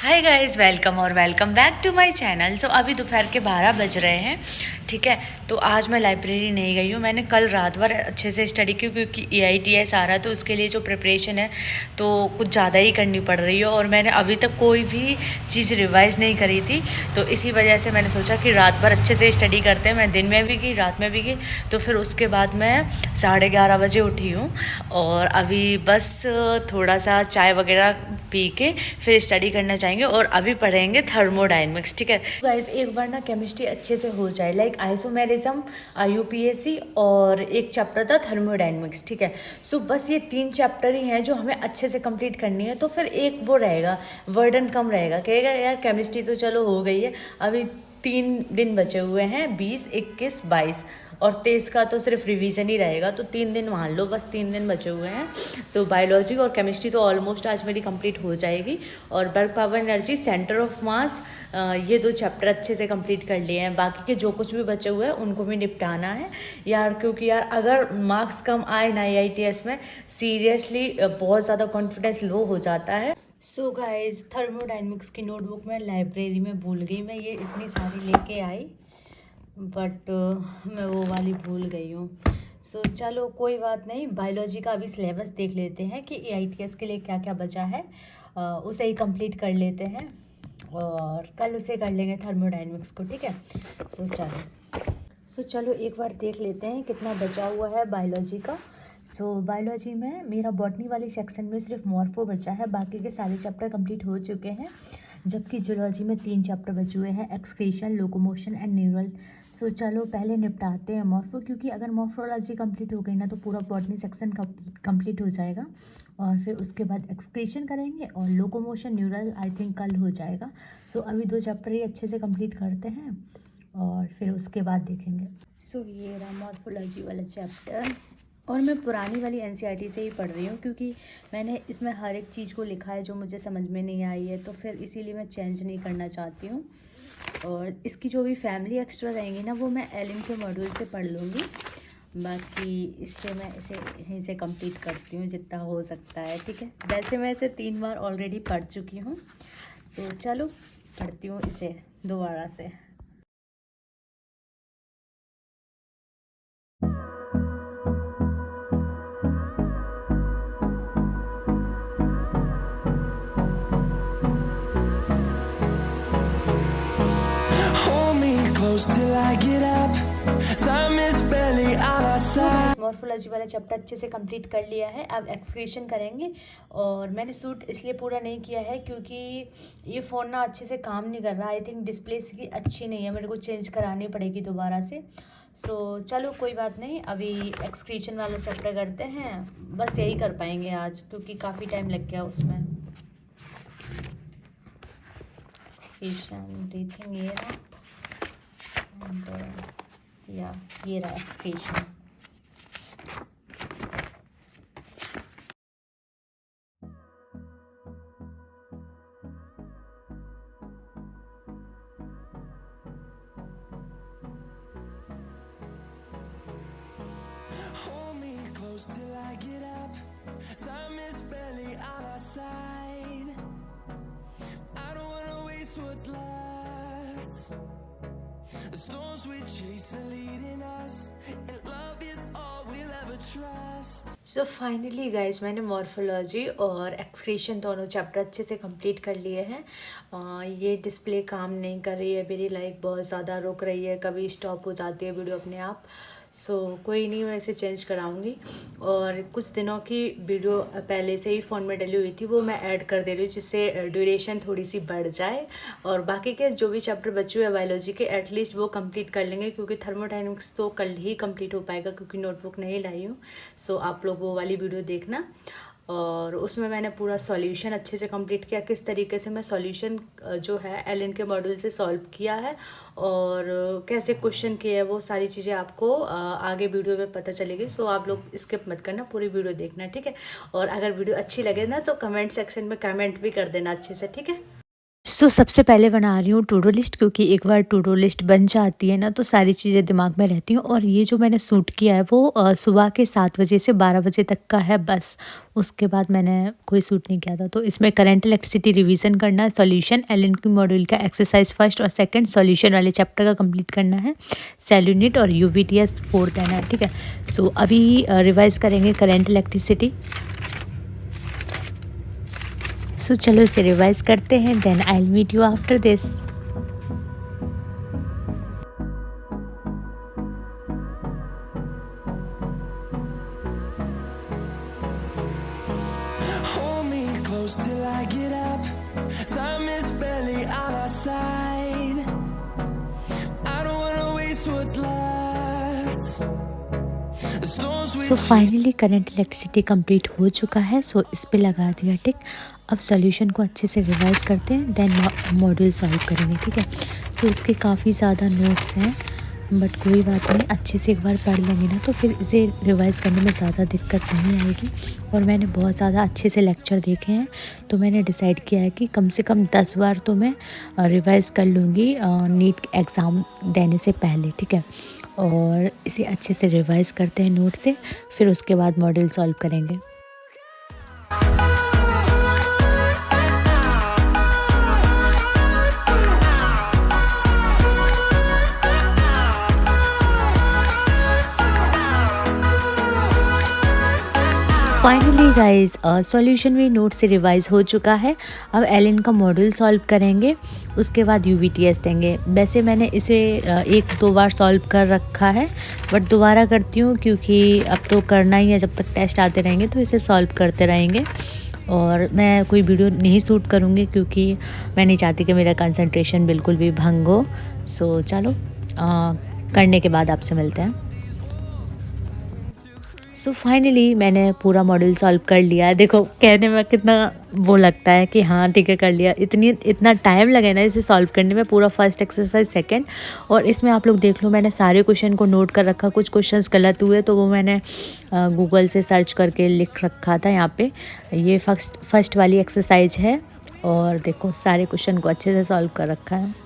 हाय guys, welcome और welcome back to my channel. So अभी दोपहर के 12 बज रहे हैं, ठीक है। तो आज मैं लाइब्रेरी नहीं गई हूँ। मैंने कल रात भर अच्छे से स्टडी की क्योंकि EITS आ रहा है, तो उसके लिए जो प्रिपरेशन है तो कुछ ज़्यादा ही करनी पड़ रही है। और मैंने अभी तक कोई भी चीज़ रिवाइज़ नहीं करी थी, तो इसी वजह से मैंने सोचा कि रात भर अच्छे से स्टडी करते हैं। मैं दिन में भी की, रात में भी की। तो फिर उसके बाद मैं 11:30 बजे उठी हूँ और अभी बस थोड़ा सा चाय वगैरह पी के फिर स्टडी करना चाहेंगे और अभी पढ़ेंगे थर्मोडायनेमिक्स, ठीक है गाइस। एक बार ना केमिस्ट्री अच्छे से हो जाए, लाइक आइसोमेरिज्म, IUPAC और एक चैप्टर था थर्मोडायनेमिक्स, ठीक है। सो बस ये 3 चैप्टर ही हैं जो हमें अच्छे से कंप्लीट करनी है। तो फिर एक वो रहेगा, वर्डन कम रहेगा, कहेगा यार केमिस्ट्री तो चलो हो गई है, अभी 3 दिन बचे हुए हैं, 20, 21, 22 और 23 का तो सिर्फ रिवीजन ही रहेगा। तो 3 दिन मान लो, बस 3 दिन बचे हुए हैं। सो बायोलॉजी और केमिस्ट्री तो ऑलमोस्ट आज मेरी कंप्लीट हो जाएगी। और work, power, energy, centre of mass, ये 2 चैप्टर अच्छे से कंप्लीट कर लिए हैं। बाकी के जो कुछ भी बचे हुए हैं उनको भी निपटाना है यार, क्योंकि यार अगर मार्क्स कम आए ना EITS में, सीरियसली बहुत ज़्यादा कॉन्फिडेंस लो हो जाता है। सो गाइज, थर्मोडायनेमिक्स की नोटबुक मैं लाइब्रेरी में भूल गई। मैं ये इतनी सारी लेके आई बट मैं वो वाली भूल गई हूँ। सो चलो कोई बात नहीं, बायोलॉजी का अभी सिलेबस देख लेते हैं कि EITS के लिए क्या क्या बचा है, उसे ही कंप्लीट कर लेते हैं और कल उसे कर लेंगे थर्मोडायनेमिक्स को, ठीक है। सो चलो एक बार देख लेते हैं कितना बचा हुआ है बायोलॉजी का। सो बायोलॉजी में मेरा बॉटनी वाली सेक्शन में सिर्फ मॉर्फो बचा है, बाकी के सारे चैप्टर कंप्लीट हो चुके हैं। जबकि जूलॉजी में 3 चैप्टर बचे हुए हैं, एक्सक्रीशन, लोकोमोशन एंड न्यूरल। सो चलो पहले निपटाते हैं मॉर्फो, क्योंकि अगर मॉर्फोलॉजी कंप्लीट हो गई ना तो पूरा बॉटनी सेक्शन कंप्लीट हो जाएगा। और फिर उसके बाद एक्सक्रीशन करेंगे और लोकोमोशन, न्यूरल आई थिंक कल हो जाएगा। सो अभी 2 चैप्टर ही अच्छे से कंप्लीट करते हैं और फिर उसके बाद देखेंगे। सो ये रहा मॉर्फोलॉजी वाला चैप्टर और मैं पुरानी वाली NCERT से ही पढ़ रही हूँ, क्योंकि मैंने इसमें हर एक चीज़ को लिखा है जो मुझे समझ में नहीं आई है, तो फिर इसीलिए मैं चेंज नहीं करना चाहती हूँ। और इसकी जो भी फैमिली एक्स्ट्रा रहेंगी ना वो मैं एलिन के मॉड्यूल से पढ़ लूँगी। बाकी इससे मैं इसे यहीं से कंप्लीट करती हूँ जितना हो सकता है, ठीक है। वैसे मैं इसे 3 बार ऑलरेडी पढ़ चुकी हूँ, तो चलो पढ़ती हूँ इसे दोबारा से। मॉर्फोलॉजी वाला चैप्टर अच्छे से कंप्लीट कर लिया है, अब एक्सक्रीशन करेंगे। और मैंने सूट इसलिए पूरा नहीं किया है क्योंकि ये फ़ोन ना अच्छे से काम नहीं कर रहा। आई थिंक डिस्प्ले इसकी अच्छी नहीं है, मेरे को चेंज करानी पड़ेगी दोबारा से। सो चलो कोई बात नहीं, अभी एक्सक्रीशन वाला चैप्टर करते हैं। बस यही कर पाएंगे आज क्योंकि काफ़ी टाइम लग गया उसमें। एक्सक्रीशन ब्रीथिंग ये रहा एंड या ये रहा excretion. Till I get up, time is barely on our side. I don't wanna waste what's left. The storms we chase are leading us, and love is all we'll ever trust. So finally guys, मैंने morphology और excretion दोनों chapter अच्छे से complete कर लिए हैं। ये display काम नहीं कर रही है मेरी, लाइक बहुत ज़्यादा रुक रही है, कभी स्टॉप हो जाती है वीडियो अपने आप। सो कोई नहीं, मैं इसे चेंज कराऊंगी। और कुछ दिनों की वीडियो पहले से ही फ़ोन में डली हुई थी, वो मैं ऐड कर दे रही हूँ जिससे ड्यूरेशन थोड़ी सी बढ़ जाए। और बाकी के जो भी चैप्टर बचे हुए हैं बायोलॉजी के, एटलीस्ट वो कंप्लीट कर लेंगे, क्योंकि थर्मोडायनेमिक्स तो कल ही कंप्लीट हो पाएगा क्योंकि नोटबुक नहीं लाई हूँ। सो आप लोग वो वाली वीडियो देखना। और उसमें मैंने पूरा सॉल्यूशन अच्छे से कंप्लीट किया, किस तरीके से मैं सॉल्यूशन जो है एलिन के मॉड्यूल से सॉल्व किया है और कैसे क्वेश्चन किए हैं, वो सारी चीज़ें आपको आगे वीडियो में पता चलेगी। सो आप लोग स्किप मत करना, पूरी वीडियो देखना, ठीक है। और अगर वीडियो अच्छी लगे ना तो कमेंट सेक्शन में कमेंट भी कर देना अच्छे से, ठीक है। सबसे पहले बना रही हूँ टू डू लिस्ट, क्योंकि एक बार टू डू लिस्ट बन जाती है ना तो सारी चीज़ें दिमाग में रहती हैं। और ये जो मैंने सूट किया है वो सुबह के 7 बजे से 12 बजे तक का है बस, उसके बाद मैंने कोई सूट नहीं किया था। तो इसमें करंट इलेक्ट्रिसिटी रिवीजन करना है, सॉल्यूशन एलन की मॉड्यूल का एक्सरसाइज फर्स्ट और सेकंड सॉल्यूशन वाले चैप्टर का कंप्लीट करना है, सेल यूनिट और यूवीटीएस 4 देना है। ठीक है, सो अभी रिवाइज करेंगे करंट इलेक्ट्रिसिटी। सो चलो इसे रिवाइज करते हैं, then I will meet you after this. Hold me close till I get up. Time is barely on our side. I don't wanna waste what's left. The storms we so finally current electricity complete हो चुका है। सो इस पे लगा दिया टिक। अब solution को अच्छे से रिवाइज करते हैं, देन मॉड्यूल सॉल्व करेंगे। ठीक है, सो इसके काफ़ी ज़्यादा नोट्स हैं, बट कोई बात नहीं, अच्छे से एक बार पढ़ लेंगे ना तो फिर इसे रिवाइज़ करने में ज़्यादा दिक्कत नहीं आएगी। और मैंने बहुत ज़्यादा अच्छे से लेक्चर देखे हैं, तो मैंने डिसाइड किया है कि कम से कम 10 बार तो मैं रिवाइज़ कर लूँगी नीट एग्ज़ाम देने से पहले। ठीक है, और इसे अच्छे से रिवाइज़ करते हैं नोट से, फिर उसके बाद मॉड्यूल सॉल्व करेंगे। फाइनली गाइज सॉल्यूशन भी नोट से रिवाइज हो चुका है। अब एलन का मॉड्यूल सॉल्व करेंगे, उसके बाद यूवीटीएस देंगे। वैसे मैंने इसे 1-2 बार सॉल्व कर रखा है, बट दोबारा करती हूँ क्योंकि अब तो करना ही है, जब तक टेस्ट आते रहेंगे तो इसे सॉल्व करते रहेंगे। और मैं कोई वीडियो नहीं शूट करूँगी क्योंकि मैं नहीं चाहती कि मेरा कंसंट्रेशन बिल्कुल भी भंग हो। सो चलो करने के बाद आपसे मिलते हैं। सो फाइनली मैंने पूरा मॉड्यूल सॉल्व कर लिया है। देखो कहने में कितना वो लगता है कि हाँ ठीक है कर लिया, इतना टाइम लगे ना इसे सॉल्व करने में, पूरा फर्स्ट एक्सरसाइज सेकंड। और इसमें आप लोग देख लो मैंने सारे क्वेश्चन को नोट कर रखा, कुछ क्वेश्चंस गलत हुए तो वो मैंने गूगल से सर्च करके लिख रखा था यहाँ पे। ये फर्स्ट वाली एक्सरसाइज है और देखो सारे क्वेश्चन को अच्छे से सॉल्व कर रखा है।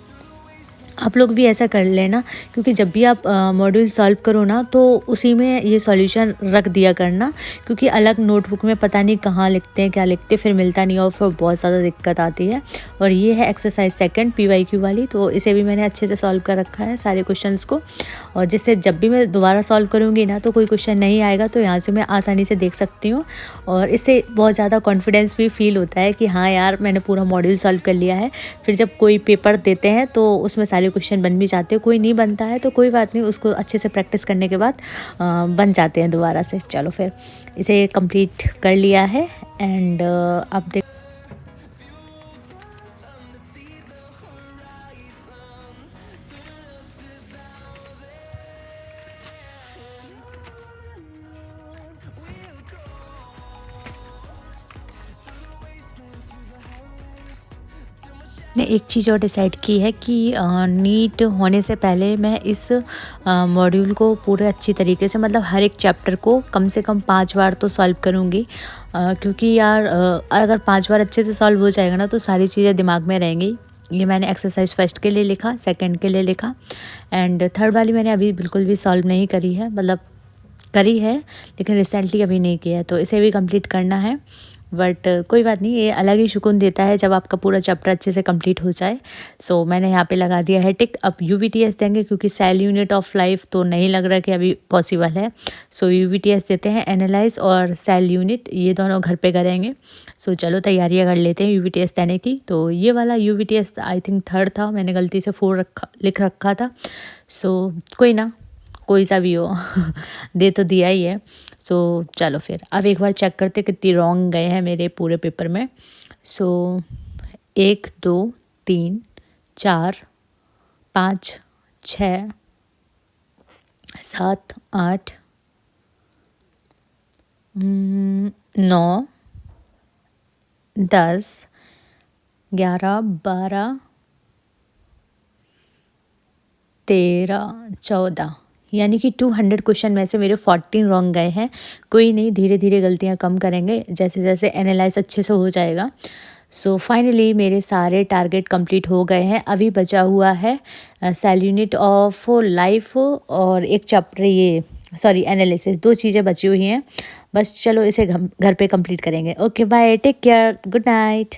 आप लोग भी ऐसा कर लेना, क्योंकि जब भी आप मॉड्यूल सॉल्व करो ना तो उसी में ये सॉल्यूशन रख दिया करना, क्योंकि अलग नोटबुक में पता नहीं कहाँ लिखते हैं क्या लिखते हैं, फिर मिलता नहीं और फिर बहुत ज़्यादा दिक्कत आती है। और ये है एक्सरसाइज सेकंड PYQ वाली, तो इसे भी मैंने अच्छे से सॉल्व कर रखा है सारे क्वेश्चंस को, और जिससे जब भी मैं दोबारा सॉल्व करूँगी ना तो कोई क्वेश्चन नहीं आएगा तो यहाँ से मैं आसानी से देख सकती हूँ। और इससे बहुत ज़्यादा कॉन्फिडेंस भी फील होता है कि हाँ यार मैंने पूरा मॉड्यूल सॉल्व कर लिया है। फिर जब कोई पेपर देते हैं तो उसमें सारे क्वेश्चन बन भी जाते हैं, कोई नहीं बनता है तो कोई बात नहीं, उसको अच्छे से प्रैक्टिस करने के बाद बन जाते हैं दोबारा से। चलो फिर इसे कंप्लीट कर लिया है एंड अब देख ने एक चीज़ और डिसाइड की है कि नीट होने से पहले मैं इस मॉड्यूल को पूरे अच्छी तरीके से, मतलब हर एक चैप्टर को कम से कम 5 बार तो सॉल्व करूँगी, क्योंकि यार अगर 5 बार अच्छे से सॉल्व हो जाएगा ना तो सारी चीज़ें दिमाग में रहेंगी। ये मैंने एक्सरसाइज फर्स्ट के लिए लिखा, सेकंड के लिए लिखा एंड थर्ड वाली मैंने अभी बिल्कुल भी सॉल्व नहीं करी है, मतलब करी है लेकिन रिसेंटली अभी नहीं किया है, तो इसे भी कंप्लीट करना है। बट कोई बात नहीं, ये अलग ही सुकून देता है जब आपका पूरा चैप्टर अच्छे से कंप्लीट हो जाए। सो मैंने यहाँ पे लगा दिया है टिक। अब UVTS देंगे क्योंकि सेल यूनिट ऑफ लाइफ तो नहीं लग रहा कि अभी पॉसिबल है। सो UVTS देते हैं, एनालाइज और सेल यूनिट ये दोनों घर पे करेंगे। सो चलो तैयारियाँ कर लेते हैं UVTS देने की। तो ये वाला UVTS आई थिंक थर्ड था, मैंने गलती से 4 लिख रखा था। सो कोई ना, कोई सा भी हो दे तो दिया ही है। सो चलो फिर अब एक बार चेक करते कितनी रॉन्ग गए हैं मेरे पूरे पेपर में। सो 1 2 3 4 5 6 7 8 9 10 11 12 13 14, यानी कि 200 क्वेश्चन में से मेरे 14 रॉन्ग गए हैं। कोई नहीं, धीरे धीरे गलतियां कम करेंगे जैसे जैसे एनालाइज अच्छे से हो जाएगा। सो फाइनली मेरे सारे टारगेट कंप्लीट हो गए हैं। अभी बचा हुआ है सेल यूनिट ऑफ लाइफ और एक चैप्टर ये एनालिसिस, 2 चीज़ें बची हुई हैं बस। चलो इसे घर पे कंप्लीट करेंगे। Okay bye, take care, good night.